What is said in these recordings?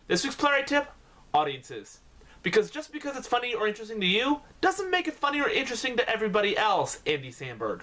This week's Playwright Tip, audiences. Because just because it's funny or interesting to you, doesn't make it funny or interesting to everybody else, Andy Samberg.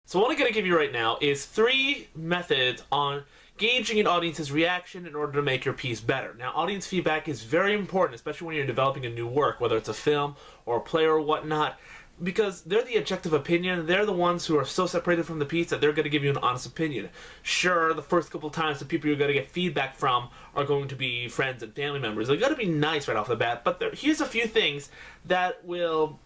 So what I'm going to give you right now is 3 methods on gauging an audience's reaction in order to make your piece better. Now, audience feedback is very important, especially when you're developing a new work, whether it's a film or a play or whatnot, because they're the objective opinion. They're the ones who are so separated from the piece that they're going to give you an honest opinion. Sure, the first couple times the people you're going to get feedback from are going to be friends and family members. They're going to be nice right off the bat, but here's a few things that will,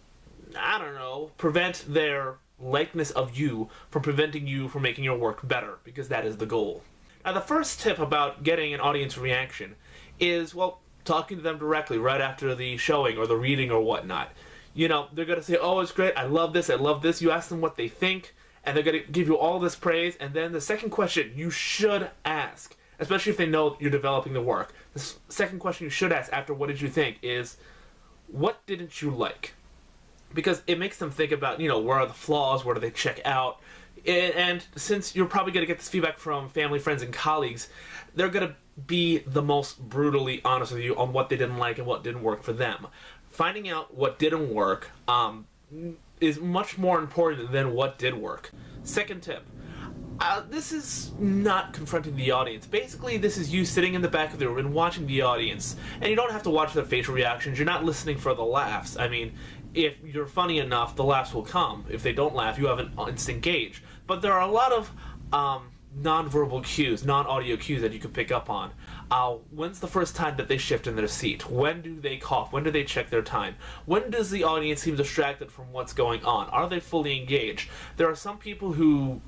I don't know, prevent their likeness of you from preventing you from making your work better, because that is the goal. Now, the first tip about getting an audience reaction is, well, talking to them directly right after the showing or the reading or whatnot. You know, they're going to say, oh, it's great, I love this, I love this. You ask them what they think, and they're going to give you all this praise. And then the second question you should ask, especially if they know you're developing the work, the second question you should ask after what did you think is, what didn't you like? Because it makes them think about, you know, where are the flaws, where do they check out? And since you're probably going to get this feedback from family, friends, and colleagues, they're going to be the most brutally honest with you on what they didn't like and what didn't work for them. Finding out what didn't work is much more important than what did work. Second tip. This is not confronting the audience. Basically, this is you sitting in the back of the room and watching the audience. And you don't have to watch their facial reactions. You're not listening for the laughs. I mean, if you're funny enough, the laughs will come. If they don't laugh, you have an instant gauge. But there are a lot of non-verbal cues, non-audio cues that you can pick up on. When's the first time that they shift in their seat? When do they cough? When do they check their time? When does the audience seem distracted from what's going on? Are they fully engaged? There are some people who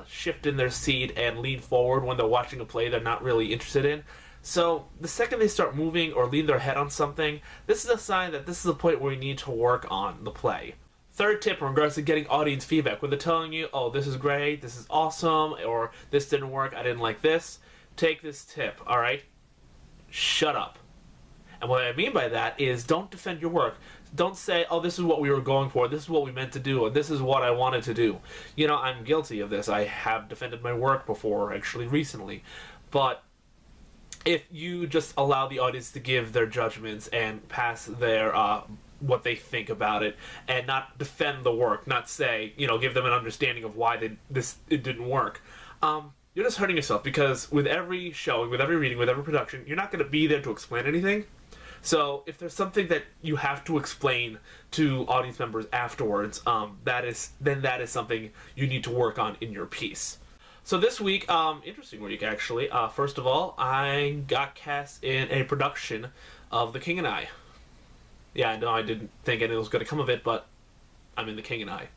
shift in their seat and lean forward when they're watching a play they're not really interested in. So the second they start moving or lean their head on something, this is a sign that this is the point where you need to work on the play. Third tip in regards to getting audience feedback, when they're telling you, oh, this is great, this is awesome, or this didn't work, I didn't like this, take this tip, alright? Shut up. And what I mean by that is don't defend your work. Don't say, oh, this is what we were going for, this is what we meant to do, and this is what I wanted to do. You know, I'm guilty of this. I have defended my work before, actually recently. But if you just allow the audience to give their judgments and pass their what they think about it, and not defend the work, not say, you know, give them an understanding of why it didn't work, you're just hurting yourself, because with every showing, with every reading, with every production, you're not going to be there to explain anything. So if there's something that you have to explain to audience members afterwards, that is something you need to work on in your piece. So this week, interesting week actually. First of all, I got cast in a production of The King and I. Yeah, I know I didn't think anything was going to come of it, but I'm in The King and I.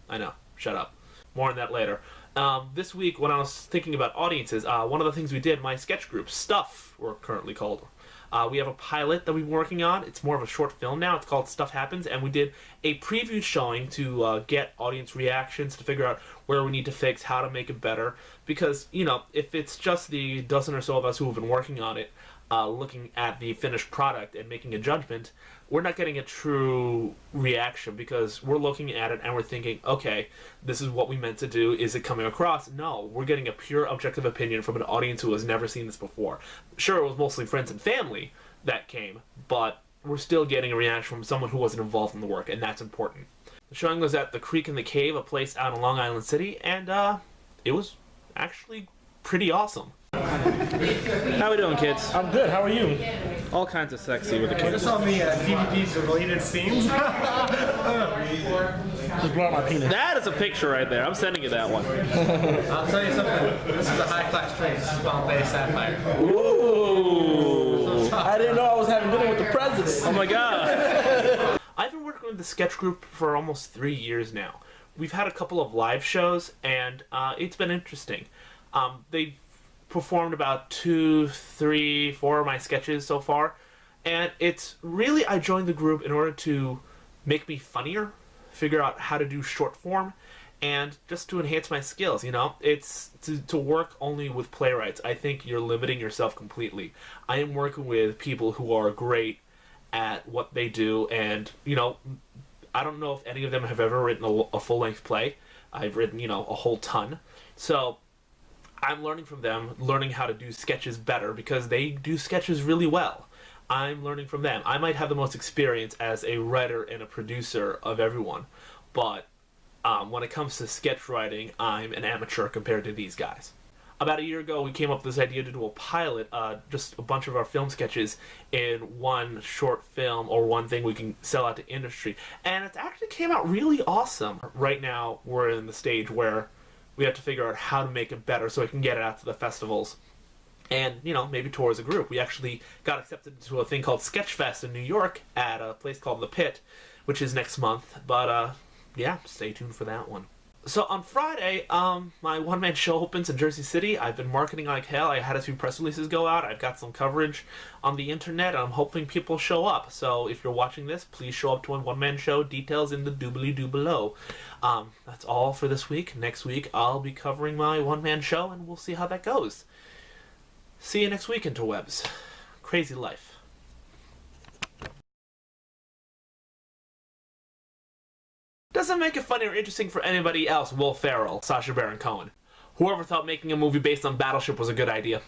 I know. Shut up. More on that later. This week, when I was thinking about audiences, one of the things we did, my sketch group, Stuff, we're currently called. We have a pilot that we've been working on. It's more of a short film now. It's called Stuff Happens, and we did a preview showing to get audience reactions, to figure out where we need to fix, how to make it better. Because, you know, if it's just the dozen or so of us who have been working on it, looking at the finished product and making a judgment, we're not getting a true reaction, because we're looking at it and we're thinking, okay, this is what we meant to do. Is it coming across? No, we're getting a pure objective opinion from an audience who has never seen this before. Sure, it was mostly friends and family that came, but we're still getting a reaction from someone who wasn't involved in the work, and that's important. The showing was at the Creek in the Cave, a place out in Long Island City, and it was actually pretty awesome. How we doing, kids? I'm good. How are you? All kinds of sexy with the kids. Just on the DVD's deleted scenes. Just blow out my penis. That is a picture right there. I'm sending you that one. I'll tell you something. This is a high-class drink. This is Bombay Sapphire. Ooh! I didn't know I was having dinner with the president. Oh my god! I've been working with the sketch group for almost 3 years now. We've had a couple of live shows, and it's been interesting. They've performed about 2, 3, 4 of my sketches so far, and it's really, I joined the group in order to make me funnier, figure out how to do short form, and just to enhance my skills. You know, it's to work only with playwrights. I think you're limiting yourself completely. I am working with people who are great at what they do, and, you know, I don't know if any of them have ever written a full-length play, I've written, you know, a whole ton. So I'm learning from them, learning how to do sketches better because they do sketches really well. I'm learning from them. I might have the most experience as a writer and a producer of everyone, but when it comes to sketch writing, I'm an amateur compared to these guys. About a year ago, we came up with this idea to do a pilot, just a bunch of our film sketches in one short film or one thing we can sell out to industry. And it actually came out really awesome. Right now, we're in the stage where we have to figure out how to make it better so we can get it out to the festivals and, you know, maybe tour as a group. We actually got accepted to a thing called Sketchfest in New York at a place called The Pit, which is next month. But, yeah, stay tuned for that one. So on Friday, my one-man show opens in Jersey City. I've been marketing like hell. I had a few press releases go out. I've got some coverage on the internet. I'm hoping people show up. So if you're watching this, please show up to a one-man show. Details in the doobly-doo below. That's all for this week. Next week, I'll be covering my one-man show, and we'll see how that goes. See you next week, interwebs. Crazy life. Doesn't make it funny or interesting for anybody else. Will Ferrell, Sacha Baron Cohen. Whoever thought making a movie based on Battleship was a good idea?